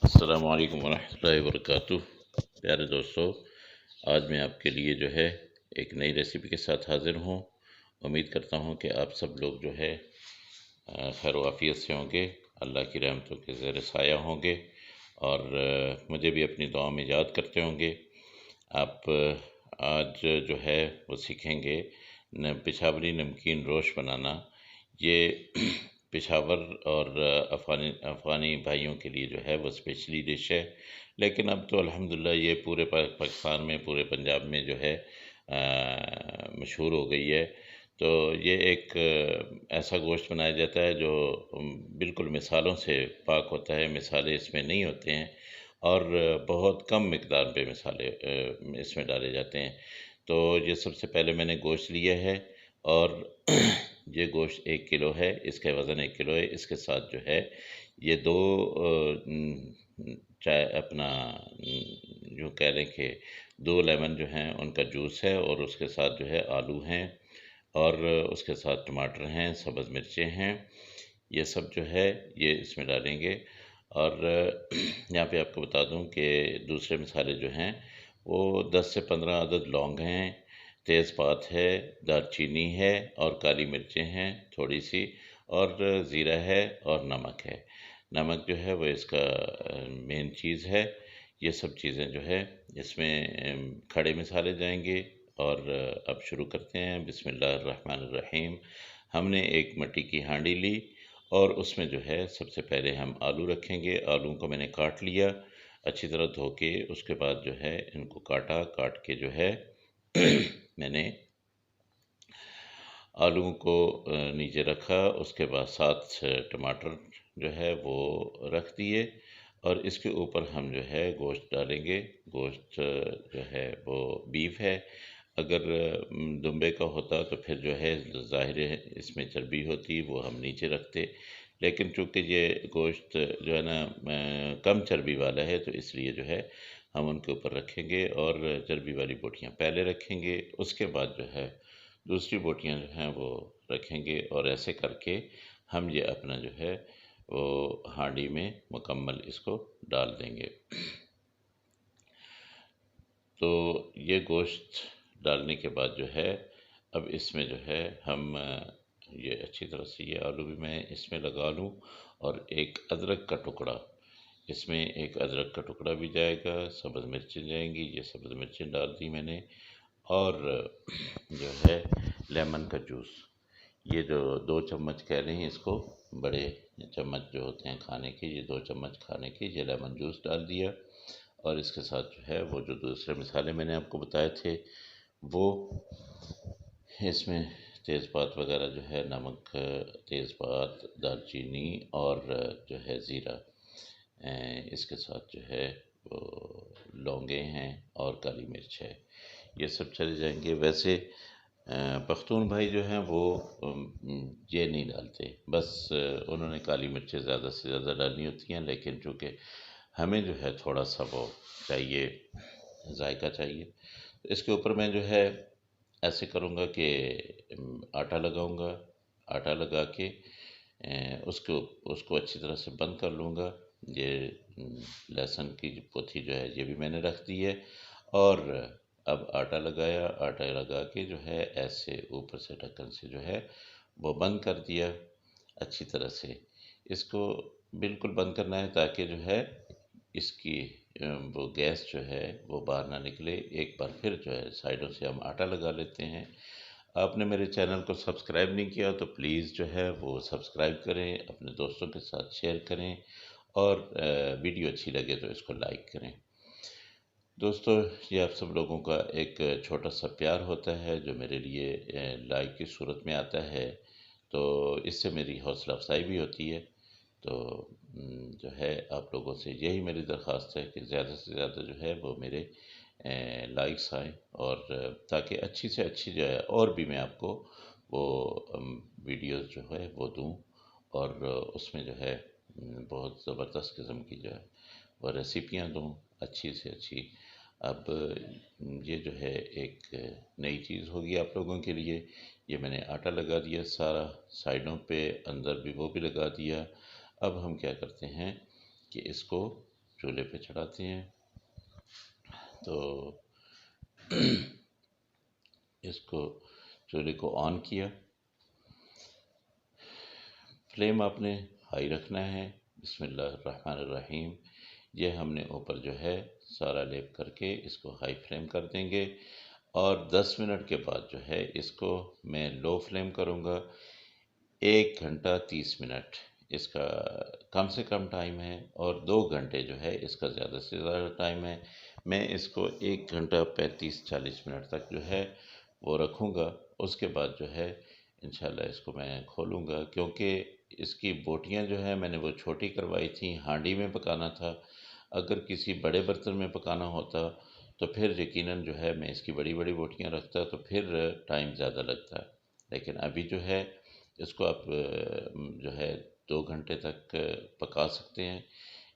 السلام علیکم ورحمۃ اللہ وبرکاتہ۔ پیارے دوستو، آج میں آپ کے لیے جو ہے ایک نئی ریسیپی کے ساتھ حاضر ہوں۔ امید کرتا ہوں کہ آپ سب لوگ جو ہے خیر و عافیت سے ہوں گے، اللہ کی رحمتوں کے زیر سایہ ہوں گے، اور مجھے بھی اپنی دعاؤں میں یاد کرتے ہوں گے۔ آپ آج جو ہے وہ سیکھیں گے پشاوری نمکین روش بنانا۔ یہ پشاور اور افغانی بھائیوں کے لیے جو ہے وہ اسپیشلی ڈش ہے، لیکن اب تو الحمدللہ یہ پورے پاکستان میں، پورے پنجاب میں جو ہے مشہور ہو گئی ہے۔ تو یہ ایک ایسا گوشت بنایا جاتا ہے جو بالکل مثالوں سے پاک ہوتا ہے، مثالیں اس میں نہیں ہوتے ہیں، اور بہت کم مقدار پہ مسالے اس میں ڈالے جاتے ہیں۔ تو یہ سب سے پہلے میں نے گوشت لیا ہے، اور یہ گوشت 1 کلو ہے، اس کا وزن 1 کلو ہے۔ اس کے ساتھ جو ہے یہ دو چائے اپنا جو کہہ لیں کہ 2 لیمن جو ہیں ان کا جوس ہے، اور اس کے ساتھ جو ہے آلو ہیں، اور اس کے ساتھ ٹماٹر ہیں، سبز مرچیں ہیں۔ یہ سب جو ہے یہ اس میں ڈالیں گے۔ اور یہاں پہ آپ کو بتا دوں کہ دوسرے مسالے جو ہیں وہ 10 سے 15 عدد لونگ ہیں، تیز پات ہے، دار چینی ہے، اور کالی مرچیں ہیں تھوڑی سی، اور زیرہ ہے، اور نمک ہے۔ نمک جو ہے وہ اس کا مین چیز ہے۔ یہ سب چیزیں جو ہے اس میں کھڑے مسالے جائیں گے۔ اور اب شروع کرتے ہیں۔ بسم اللہ الرحمن الرحیم۔ ہم نے ایک مٹی کی ہانڈی لی، اور اس میں جو ہے سب سے پہلے ہم آلو رکھیں گے۔ آلو کو میں نے کاٹ لیا اچھی طرح دھو کے، اس کے بعد جو ہے ان کو کاٹ کے جو ہے میں نے آلو کو نیچے رکھا۔ اس کے بعد 7 ٹماٹر جو ہے وہ رکھ دیے، اور اس کے اوپر ہم جو ہے گوشت ڈالیں گے۔ گوشت جو ہے وہ بیف ہے۔ اگر دمبے کا ہوتا تو پھر جو ہے ظاہر ہے اس میں چربی ہوتی، وہ ہم نیچے رکھتے، لیکن چونکہ یہ گوشت جو ہے نا کم چربی والا ہے، تو اس لیے جو ہے ہم ان کے اوپر رکھیں گے، اور چربی والی بوٹیاں پہلے رکھیں گے، اس کے بعد جو ہے دوسری بوٹیاں جو ہیں وہ رکھیں گے، اور ایسے کر کے ہم یہ اپنا جو ہے وہ ہانڈی میں مکمل اس کو ڈال دیں گے۔ تو یہ گوشت ڈالنے کے بعد جو ہے اب اس میں جو ہے ہم یہ اچھی طرح سے یہ آلو بھی میں اس میں لگا لوں، اور ایک ادرک کا ٹکڑا، اس میں ایک ادرک کا ٹکڑا بھی جائے گا، سبز مرچیں جائیں گی، یہ سبز مرچیں ڈال دی میں نے، اور جو ہے لیمن کا جوس، یہ جو 2 چمچ کہہ رہے ہیں اس کو، بڑے چمچ جو ہوتے ہیں کھانے کے، یہ 2 چمچ کھانے کے یہ لیمن جوس ڈال دیا۔ اور اس کے ساتھ جو ہے وہ جو دوسرے مسالے میں نے آپ کو بتائے تھے وہ اس میں تیز پات وغیرہ جو ہے، نمک، تیز پات، دار چینی، اور جو ہے زیرہ، اس کے ساتھ جو ہے وہ لونگیں ہیں، اور کالی مرچ ہے، یہ سب چلے جائیں گے۔ ویسے پختون بھائی جو ہیں وہ یہ نہیں ڈالتے، بس انہوں نے کالی مرچیں زیادہ سے زیادہ ڈالنی ہوتی ہیں، لیکن چونکہ ہمیں جو ہے تھوڑا سا وہ چاہیے، ذائقہ چاہیے، اس کے اوپر میں جو ہے ایسے کروں گا کہ آٹا لگاؤں گا۔ آٹا لگا کے اس کو اچھی طرح سے بند کر لوں گا۔ یہ لہسن کی پوتھی جو ہے یہ بھی میں نے رکھ دی ہے، اور اب آٹا لگایا، آٹا لگا کے جو ہے ایسے اوپر سے ڈھکن سے جو ہے وہ بند کر دیا اچھی طرح سے۔ اس کو بالکل بند کرنا ہے تاکہ جو ہے اس کی وہ گیس جو ہے وہ باہر نہ نکلے۔ ایک بار پھر جو ہے سائڈوں سے ہم آٹا لگا لیتے ہیں۔ آپ نے میرے چینل کو سبسکرائب نہیں کیا تو پلیز جو ہے وہ سبسکرائب کریں، اپنے دوستوں کے ساتھ شیئر کریں، اور ویڈیو اچھی لگے تو اس کو لائک کریں۔ دوستو، یہ آپ سب لوگوں کا ایک چھوٹا سا پیار ہوتا ہے جو میرے لیے لائک کی صورت میں آتا ہے، تو اس سے میری حوصلہ افزائی بھی ہوتی ہے۔ تو جو ہے آپ لوگوں سے یہی میری درخواست ہے کہ زیادہ سے زیادہ جو ہے وہ میرے لائکس آئیں، اور تاکہ اچھی سے اچھی جو ہے اور بھی میں آپ کو وہ ویڈیوز جو ہے وہ دوں، اور اس میں جو ہے بہت زبردست قسم کی جو ہے وہ ریسیپیاں دوں، اچھی سے اچھی۔ اب یہ جو ہے ایک نئی چیز ہوگی آپ لوگوں کے لیے۔ یہ میں نے آٹا لگا دیا سارا، سائڈوں پہ، اندر بھی وہ بھی لگا دیا۔ اب ہم کیا کرتے ہیں کہ اس کو چولہے پہ چڑھاتے ہیں۔ تو اس کو چولہے کو آن کیا، فلیم آپ نے ہائی رکھنا ہے۔ بسم اللہ الرحمن الرحیم۔ یہ ہم نے اوپر جو ہے سارا لیپ کر کے اس کو ہائی فلیم کر دیں گے، اور 10 منٹ کے بعد جو ہے اس کو میں لو فلیم کروں گا۔ 1 گھنٹہ 30 منٹ اس کا کم سے کم ٹائم ہے، اور 2 گھنٹے جو ہے اس کا زیادہ سے زیادہ ٹائم ہے۔ میں اس کو 1 گھنٹہ 35-40 منٹ تک جو ہے وہ رکھوں گا۔ اس کے بعد جو ہے انشاءاللہ اس کو میں کھولوں گا، کیونکہ اس کی بوٹیاں جو ہے میں نے وہ چھوٹی کروائی تھیں، ہانڈی میں پکانا تھا۔ اگر کسی بڑے برتن میں پکانا ہوتا تو پھر یقیناً جو ہے میں اس کی بڑی بڑی بوٹیاں رکھتا تو پھر ٹائم زیادہ لگتا، لیکن ابھی جو ہے اس کو آپ جو ہے 2 گھنٹے تک پکا سکتے ہیں۔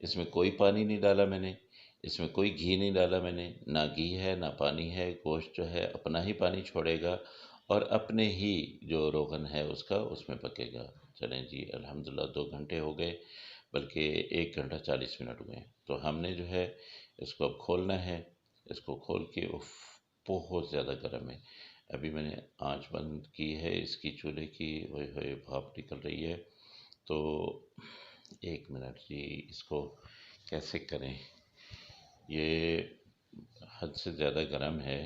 اس میں کوئی پانی نہیں ڈالا میں نے، اس میں کوئی گھی نہیں ڈالا میں نے، نہ گھی ہے نہ پانی ہے۔ گوشت جو ہے اپنا ہی پانی چھوڑے گا اور اپنے ہی جو روغن ہے اس کا اس میں پکے گا۔ چلیں جی، الحمدللہ 2 گھنٹے ہو گئے، بلکہ 1 گھنٹہ 40 منٹ ہوئے ہیں۔ تو ہم نے جو ہے اس کو اب کھولنا ہے۔ اس کو کھول کے بہت زیادہ گرم ہے۔ ابھی میں نے آنچ بند کی ہے اس کی چولہے کی، ہوئے ہوئے بھاپ نکل رہی ہے۔ تو 1 منٹ جی، اس کو کیسے کریں؟ یہ حد سے زیادہ گرم ہے،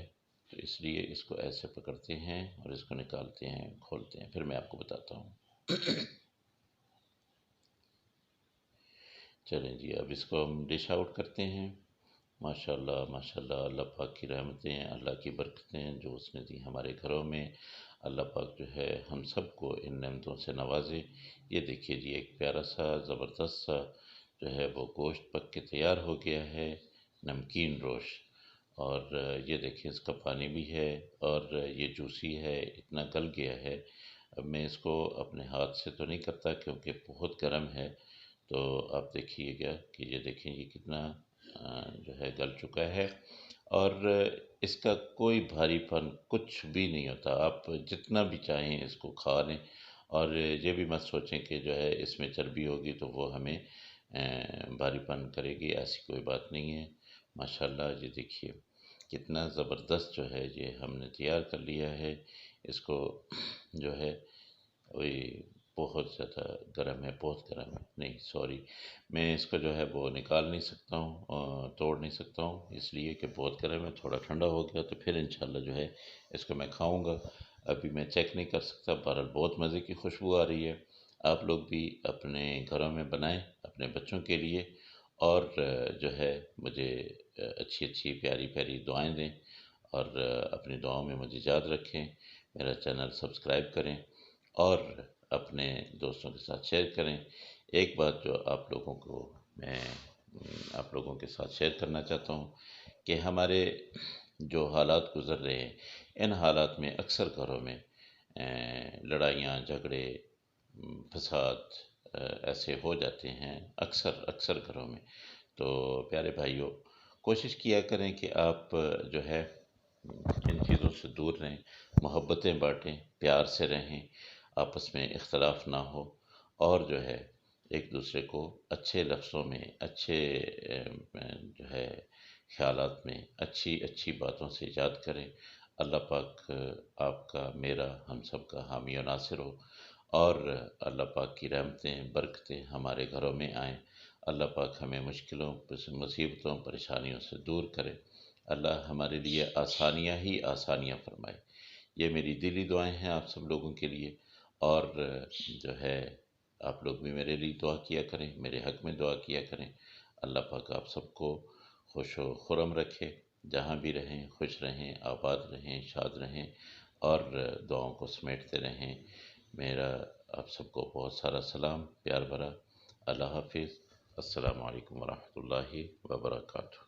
تو اس لیے اس کو ایسے پکڑتے ہیں اور اس کو نکالتے ہیں، کھولتے ہیں، پھر میں آپ کو بتاتا ہوں۔ چلیں جی، اب اس کو ہم ڈش آؤٹ کرتے ہیں۔ ماشاءاللہ ماشاءاللہ، اللہ پاک کی رحمتیں، اللہ کی برکتیں جو اس نے دی ہمارے گھروں میں، اللہ پاک جو ہے ہم سب کو ان نعمتوں سے نوازے۔ یہ دیکھیے جی، ایک پیارا سا زبردست سا جو ہے وہ گوشت پک کے تیار ہو گیا ہے، نمکین روش۔ اور یہ دیکھیں اس کا پانی بھی ہے، اور یہ جوسی ہے، اتنا گل گیا ہے۔ اب میں اس کو اپنے ہاتھ سے تو نہیں کرتا کیونکہ بہت گرم ہے۔ تو آپ دیکھیے گا کہ یہ دیکھیں یہ کتنا جو ہے گل چکا ہے، اور اس کا کوئی بھاری پن کچھ بھی نہیں ہوتا۔ آپ جتنا بھی چاہیں اس کو کھا لیں، اور یہ بھی مت سوچیں کہ جو ہے اس میں چربی ہوگی تو وہ ہمیں بھاری پن کرے گی، ایسی کوئی بات نہیں ہے۔ ماشاءاللہ یہ دیکھیے کتنا زبردست جو ہے یہ ہم نے تیار کر لیا ہے۔ اس کو جو ہے وہی بہت زیادہ گرم ہے، بہت گرم ہے، نہیں سوری، میں اس کو جو ہے وہ نکال نہیں سکتا ہوں، توڑ نہیں سکتا ہوں، اس لیے کہ بہت گرم ہے۔ تھوڑا ٹھنڈا ہو گیا تو پھر انشاءاللہ جو ہے اس کو میں کھاؤں گا۔ ابھی میں چیک نہیں کر سکتا، بہرحال بہت مزے کی خوشبو آ رہی ہے۔ آپ لوگ بھی اپنے گھروں میں بنائیں اپنے بچوں کے لیے، اور جو ہے مجھے اچھی اچھی پیاری پیاری دعائیں دیں، اور اپنی دعاؤں میں مجھے یاد رکھیں۔ میرا چینل سبسکرائب کریں اور اپنے دوستوں کے ساتھ شیئر کریں۔ ایک بات جو میں آپ لوگوں کے ساتھ شیئر کرنا چاہتا ہوں کہ ہمارے جو حالات گزر رہے ہیں، ان حالات میں اکثر گھروں میں لڑائیاں، جھگڑے، فساد ایسے ہو جاتے ہیں، اکثر گھروں میں۔ تو پیارے بھائیوں، کوشش کیا کریں کہ آپ جو ہے ان چیزوں سے دور رہیں، محبتیں بانٹیں، پیار سے رہیں، آپس میں اختلاف نہ ہو، اور جو ہے ایک دوسرے کو اچھے لفظوں میں، اچھے جو ہے خیالات میں، اچھی اچھی باتوں سے یاد کریں۔ اللہ پاک آپ کا، میرا، ہم سب کا حامی و ناصر ہو، اور اللہ پاک کی رحمتیں، برکتیں ہمارے گھروں میں آئیں۔ اللہ پاک ہمیں مشکلوں، مصیبتوں، پریشانیوں سے دور کرے۔ اللہ ہمارے لیے آسانیاں ہی آسانیاں فرمائے۔ یہ میری دلی دعائیں ہیں آپ سب لوگوں کے لیے، اور جو ہے آپ لوگ بھی میرے لیے دعا کیا کریں، میرے حق میں دعا کیا کریں۔ اللہ پاک آپ سب کو خوش و خرم رکھے، جہاں بھی رہیں خوش رہیں، آباد رہیں، شاد رہیں، اور دعاؤں کو سمیٹتے رہیں۔ میرا آپ سب کو بہت سارا سلام، پیار بھرا۔ اللہ حافظ۔ السلام علیکم ورحمۃ اللہ وبرکاتہ۔